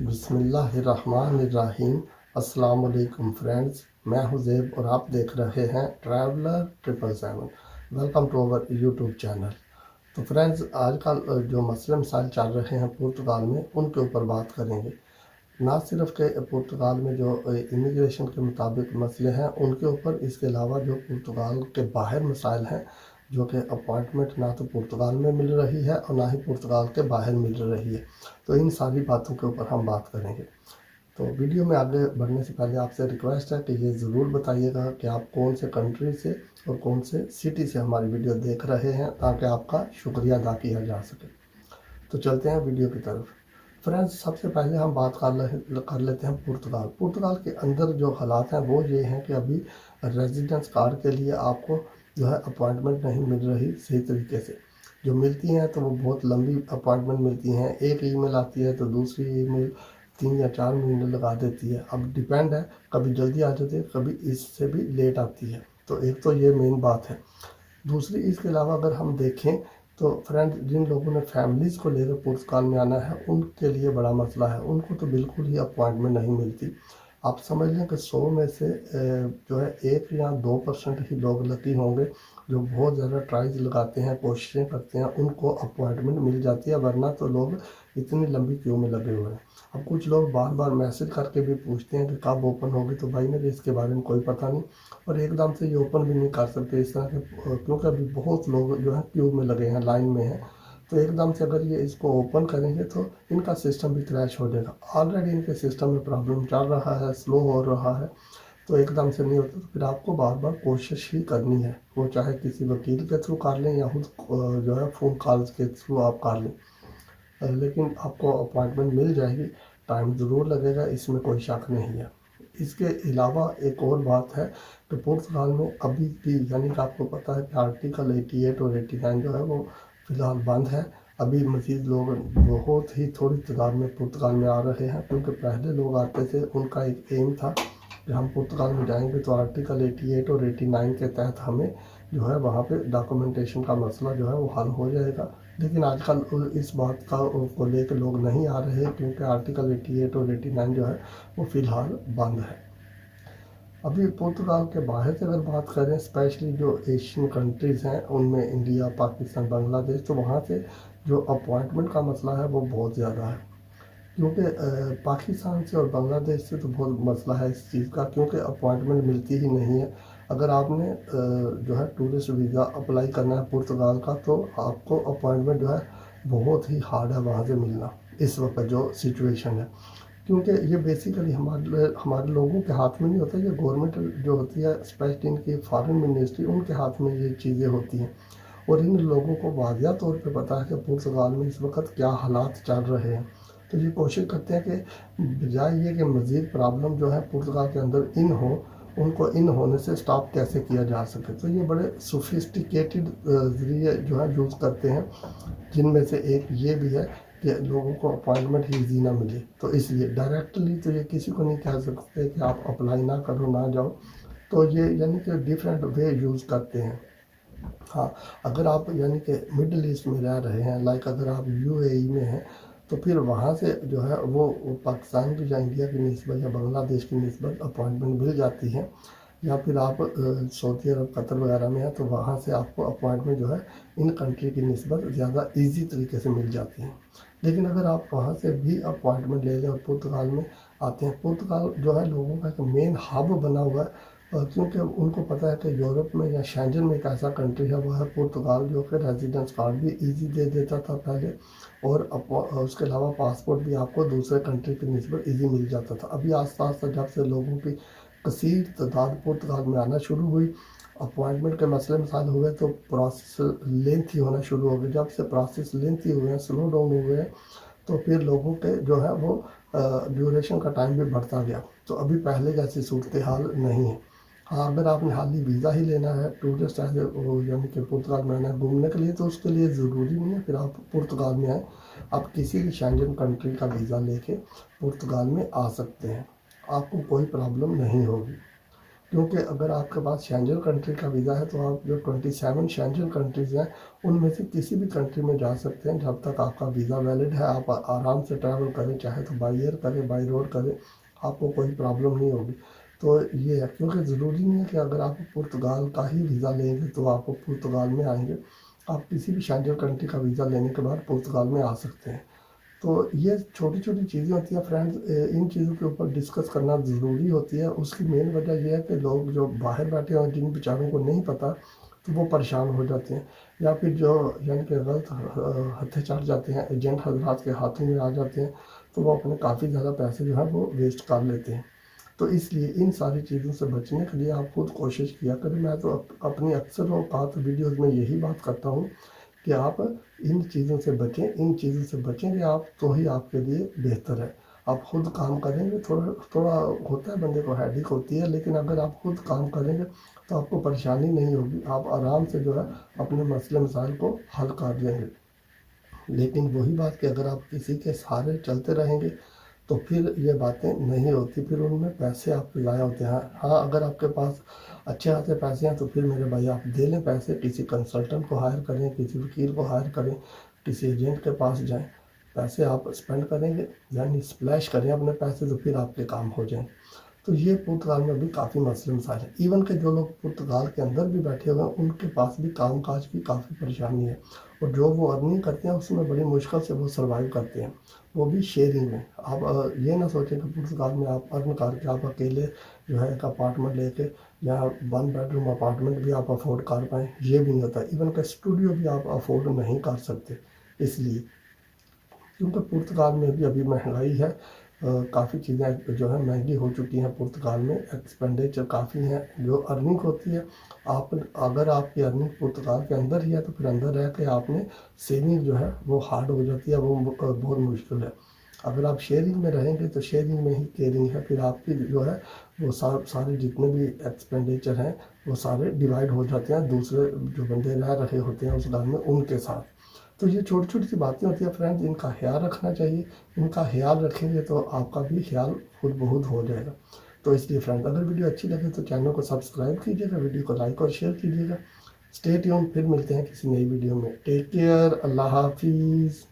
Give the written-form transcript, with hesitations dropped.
بسم اللہ الرحمن الرحیم۔ السلام علیکم فرینڈز، میں ہوں زیب اور آپ دیکھ رہے ہیں traveller 777۔ Welcome to our YouTube channel. تو فرینڈز، آج کل جو مسئلے مسائل چل رہے ہیں پرتگال میں، ان کے اوپر بات کریں گے۔ نہ صرف کہ پرتگال میں جو امیگریشن کے مطابق مسئلے ہیں ان کے اوپر، اس کے علاوہ جو پرتگال کے باہر مسائل ہیں، جو کہ اپوائنٹمنٹ نہ تو پرتگال میں مل رہی ہے اور نہ ہی پرتگال کے باہر مل رہی ہے، تو ان ساری باتوں کے اوپر ہم بات کریں گے۔ تو ویڈیو میں آگے بڑھنے سے پہلے آپ سے ریکویسٹ ہے کہ یہ ضرور بتائیے گا کہ آپ کون سے کنٹری سے اور کون سے سٹی سے ہماری ویڈیو دیکھ رہے ہیں، تاکہ آپ کا شکریہ ادا کیا جا سکے۔ تو چلتے ہیں ویڈیو کی طرف۔ فرینڈز، سب سے پہلے ہم بات کر لیتے ہیں پرتگال۔ پرتگال کے اندر جو حالات ہیں وہ یہ ہیں کہ ابھی ریزیڈنس کارڈ کے لیے آپ کو جو ہے اپوائنٹمنٹ نہیں مل رہی صحیح طریقے سے۔ جو ملتی ہیں تو وہ بہت لمبی اپوائنٹمنٹ ملتی ہیں، ایک ای میل آتی ہے تو دوسری ای میل 3 یا 4 مہینے لگا دیتی ہے۔ اب ڈیپینڈ ہے، کبھی جلدی آ جاتی ہے، کبھی اس سے بھی لیٹ آتی ہے۔ تو ایک تو یہ مین بات ہے۔ دوسری، اس کے علاوہ اگر ہم دیکھیں تو فرینڈ، جن لوگوں نے فیملیز کو لے کر پرتگال میں آنا ہے ان کے لیے بڑا مسئلہ ہے، ان کو تو بالکل ہی اپوائنٹمنٹ نہیں ملتی۔ آپ سمجھ لیں کہ 100 میں سے جو ہے 1 یا 2% ہی لوگ لکی ہوں گے جو بہت زیادہ ٹرائز لگاتے ہیں، کوششیں کرتے ہیں، ان کو اپوائنٹمنٹ مل جاتی ہے، ورنہ تو لوگ اتنی لمبی کیو میں لگے ہوئے ہیں۔ اب کچھ لوگ بار بار میسج کر کے بھی پوچھتے ہیں کہ کب اوپن ہوگی، تو بھائی میرے اس کے بارے میں کوئی پتہ نہیں، اور ایک دم سے یہ اوپن بھی نہیں کر سکتے اس طرح کے، کیونکہ ابھی بہت لوگ جو ہے کیو میں لگے ہیں، لائن میں ہیں۔ تو ایک دم سے اگر یہ اس کو اوپن کریں گے تو ان کا سسٹم بھی کریش ہو جائے گا۔ آلریڈی ان کے سسٹم میں پرابلم چل رہا ہے، سلو ہو رہا ہے، تو ایک دم سے نہیں ہوتا، تو پھر آپ کو بار بار کوشش ہی کرنی ہے، وہ چاہے کسی وکیل کے تھرو کر لیں یا خود جو ہے فون کالز کے تھرو آپ کر لیں، لیکن آپ کو اپوائنٹمنٹ مل جائے گی۔ ٹائم ضرور لگے گا، اس میں کوئی شک نہیں ہے۔ اس کے علاوہ ایک اور بات ہے کہ پرتگال میں ابھی بھی، یعنی کہ آپ کو پتہ ہے کہ آرٹیکل 88 اور 89 جو ہے وہ فی الحال بند ہے۔ ابھی مزید لوگ بہت ہی تھوڑی تعداد میں پرتگال میں آ رہے ہیں، کیونکہ پہلے لوگ آتے تھے، ان کا ایک ایم تھا کہ ہم پرتگال میں جائیں گے تو آرٹیکل 88 اور 89 کے تحت ہمیں جو ہے وہاں پہ ڈاکومنٹیشن کا مسئلہ جو ہے وہ حل ہو جائے گا۔ لیکن آج کل اس بات کو لے کے لوگ نہیں آ رہے، کیونکہ آرٹیکل 88 اور 89 جو ہے وہ فی الحال بند ہے۔ ابھی پرتگال کے باہر سے اگر بات کریں، اسپیشلی جو ایشین کنٹریز ہیں ان میں انڈیا، پاکستان، بنگلہ دیش، تو وہاں سے جو اپوائنٹمنٹ کا مسئلہ ہے وہ بہت زیادہ ہے، کیونکہ پاکستان سے اور بنگلہ دیش سے تو بہت مسئلہ ہے اس چیز کا، کیونکہ اپوائنٹمنٹ ملتی ہی نہیں ہے۔ اگر آپ نے جو ہے ٹورسٹ ویزا اپلائی کرنا ہے پرتگال کا، تو آپ کو اپوائنٹمنٹ جو ہے بہت ہی ہارڈ ہے وہاں سے ملنا، اس وقت جو سچویشن ہے، کیونکہ یہ بیسیکلی ہمارے لوگوں کے ہاتھ میں نہیں ہوتا، یہ گورنمنٹ جو ہوتی ہے، اسپیشلی ان کی فارن منسٹری، ان کے ہاتھ میں یہ چیزیں ہوتی ہیں، اور ان لوگوں کو واضح طور پہ پتہ ہے کہ پرتگال میں اس وقت کیا حالات چل رہے ہیں۔ تو یہ کوشش کرتے ہیں کہ بجائے یہ کہ مزید پرابلم جو ہے پرتگال کے اندر ان کو ان ہونے سے سٹاپ کیسے کیا جا سکے، تو یہ بڑے سوفسٹیکیٹڈ ذریعے جو ہے یوز کرتے ہیں، جن میں سے ایک یہ بھی ہے کہ لوگوں کو اپوائنٹمنٹ ہی ایزی نہ ملے۔ تو اس لیے ڈائریکٹلی تو یہ کسی کو نہیں کہہ سکتے کہ آپ اپلائی نہ کرو، نہ جاؤ، تو یہ یعنی کہ ڈیفرینٹ وے یوز کرتے ہیں۔ ہاں، اگر آپ یعنی کہ مڈل ایسٹ میں رہ رہے ہیں، لائک اگر آپ UAE میں ہیں، تو پھر وہاں سے جو ہے وہ پاکستان کی یا انڈیا کی نسبت یا بنگلہ دیش کی نسبت اپوائنٹمنٹ مل جاتی ہے، یا پھر آپ سعودی عرب، قطر وغیرہ میں ہیں، تو وہاں سے آپ کو اپوائنٹمنٹ جو ہے ان کنٹری کی نسبت زیادہ ایزی طریقے سے مل جاتی ہے۔ لیکن اگر آپ وہاں سے بھی اپوائنٹمنٹ لے لیں اور پرتگال میں آتے ہیں، پرتگال جو ہے لوگوں کا ایک مین ہب بنا ہوا ہے، کیونکہ ان کو پتہ ہے کہ یورپ میں یا شینجن میں ایک ایسا کنٹری ہے وہ ہے پرتگال، جو کہ ریزیڈنس کارڈ بھی ایزی دے دیتا تھا پہلے، اور اس کے علاوہ پاسپورٹ بھی آپ کو دوسرے کنٹری کی نسبت ایزی مل جاتا تھا۔ ابھی آہستہ آہستہ جب سے لوگوں کی کثیر تعداد پرتگال میں آنا شروع ہوئی، اپوائنٹمنٹ کے مسئلے مسائل ہوئے، تو پروسیس لینتھی ہونا شروع ہو گئی۔ جب سے پروسیس لینتھی ہوئے ہیں، سلو ڈاؤن ہوئے ہیں، تو پھر لوگوں کے جو ہے وہ ڈیوریشن کا ٹائم بھی بڑھتا گیا، تو ابھی پہلے جیسی صورتحال نہیں ہے۔ ہاں، اگر آپ نے حالی ویزا ہی لینا ہے ٹورسٹ یعنی کہ پرتگال میں آنا ہے گھومنے کے لیے، تو اس کے لیے ضروری نہیں ہے پھر آپ پرتگال میں آئیں، آپ کسی بھی شینجن کنٹری کا ویزا لے کے پرتگال میں آ سکتے ہیں، آپ کو کوئی پرابلم نہیں ہوگی۔ کیونکہ اگر آپ کے پاس شینجن کنٹری کا ویزا ہے تو آپ جو 27 شینجن کنٹریز ہیں ان میں سے کسی بھی کنٹری میں جا سکتے ہیں جب تک آپ کا ویزا ویلڈ ہے. آپ آرام سے ٹریول کریں, چاہے تو بائی ایئر کریں, بائی روڈ کریں, آپ کو کوئی پرابلم نہیں ہوگی. تو یہ ہے, کیونکہ ضروری نہیں ہے کہ اگر آپ پرتگال کا ہی ویزا لیں گے تو آپ پرتگال میں آئیں گے. آپ کسی بھی شینجن کنٹری کا ویزا لینے کے بعد پرتگال میں آ سکتے ہیں. تو یہ چھوٹی چھوٹی چیزیں ہوتی ہیں فرینڈز, ان چیزوں کے اوپر ڈسکس کرنا ضروری ہوتی ہے. اس کی مین وجہ یہ ہے کہ لوگ جو باہر بیٹھے ہیں جن بیچاروں کو نہیں پتہ تو وہ پریشان ہو جاتے ہیں, یا پھر جو یعنی کہ غلط ہتھے چڑھ جاتے ہیں, ایجنٹ حضرات کے ہاتھوں میں آ جاتے ہیں, تو وہ اپنے کافی زیادہ پیسے جو ہے وہ ویسٹ کر لیتے ہیں. تو اس لیے ان ساری چیزوں سے بچنے کے لیے آپ خود کوشش کیا کریں. میں تو اپنی اکثر اوقات ویڈیوز میں یہی بات کرتا ہوں کہ آپ ان چیزوں سے بچیں, ان چیزوں سے بچیں گے آپ تو ہی آپ کے لیے بہتر ہے. آپ خود کام کریں گے, تھوڑا ہوتا ہے بندے کو ہیڈیک ہوتی ہے, لیکن اگر آپ خود کام کریں گے تو آپ کو پریشانی نہیں ہوگی. آپ آرام سے جو ہے اپنے مسئلے مسائل کو حل کر لیں گے. لیکن وہی بات کہ اگر آپ کسی کے سہارے چلتے رہیں گے تو پھر یہ باتیں نہیں ہوتی, پھر ان میں پیسے آپ کے ضائع ہوتے ہیں. ہاں اگر آپ کے پاس اچھے خاصے پیسے ہیں تو پھر میرے بھائی آپ دے لیں پیسے, کسی کنسلٹنٹ کو ہائر کریں, کسی وکیل کو ہائر کریں, کسی ایجنٹ کے پاس جائیں, پیسے آپ اسپینڈ کریں گے یعنی اسپلیش کریں اپنے پیسے تو پھر آپ کے کام ہو جائیں. تو یہ پرتگال میں بھی کافی مسئلے مسائل ہیں. ایون کہ جو لوگ پرتگال کے اندر بھی بیٹھے ہوئے ہیں ان کے پاس بھی کام کاج کی کافی پریشانی ہے, اور جو وہ ارننگ کرتے ہیں اس میں بڑی مشکل سے وہ سروائیو کرتے ہیں, وہ بھی شیئرنگ میں. آپ یہ نہ سوچیں کہ پرتگال میں آپ ارن کر کے آپ اکیلے جو ہے ایک اپارٹمنٹ لے کے یا 1 بیڈ روم اپارٹمنٹ بھی آپ افورڈ کر پائیں, یہ بھی نہیں ہوتا. ایون کہ اسٹوڈیو بھی آپ افورڈ نہیں کر سکتے, اس لیے کیونکہ پرتگال میں بھی ابھی مہنگائی ہے, کافی چیزیں جو ہے مہنگی ہو چکی ہیں پرتگال میں, ایکسپینڈیچر کافی ہیں. جو ارننگ ہوتی ہے, آپ اگر آپ کی ارننگ پرتگال کے اندر ہی ہے تو پھر اندر رہ کے آپ نے سیونگ جو ہے وہ ہارڈ ہو جاتی ہے, وہ بہت مشکل ہے. اگر آپ شیئرنگ میں رہیں گے تو شیئرنگ میں ہی کیئرنگ ہے, پھر آپ کی جو ہے وہ سارے جتنے بھی ایکسپینڈیچر ہیں وہ سارے ڈیوائڈ ہو جاتے ہیں دوسرے جو بندے رہ رہے ہوتے ہیں اس گھر میں ان کے ساتھ. تو یہ چھوٹی چھوٹی سی باتیں ہوتی ہیں فرینڈز, ان کا خیال رکھنا چاہیے. ان کا خیال رکھیں گے تو آپ کا بھی خیال خود بخود ہو جائے گا. تو اس لیے فرینڈز اگر ویڈیو اچھی لگے تو چینل کو سبسکرائب کیجیے گا, ویڈیو کو لائک اور شیئر کیجیے گا. اسٹے ٹیون, پھر ملتے ہیں کسی نئی ویڈیو میں. ٹیک کیئر, اللہ حافظ.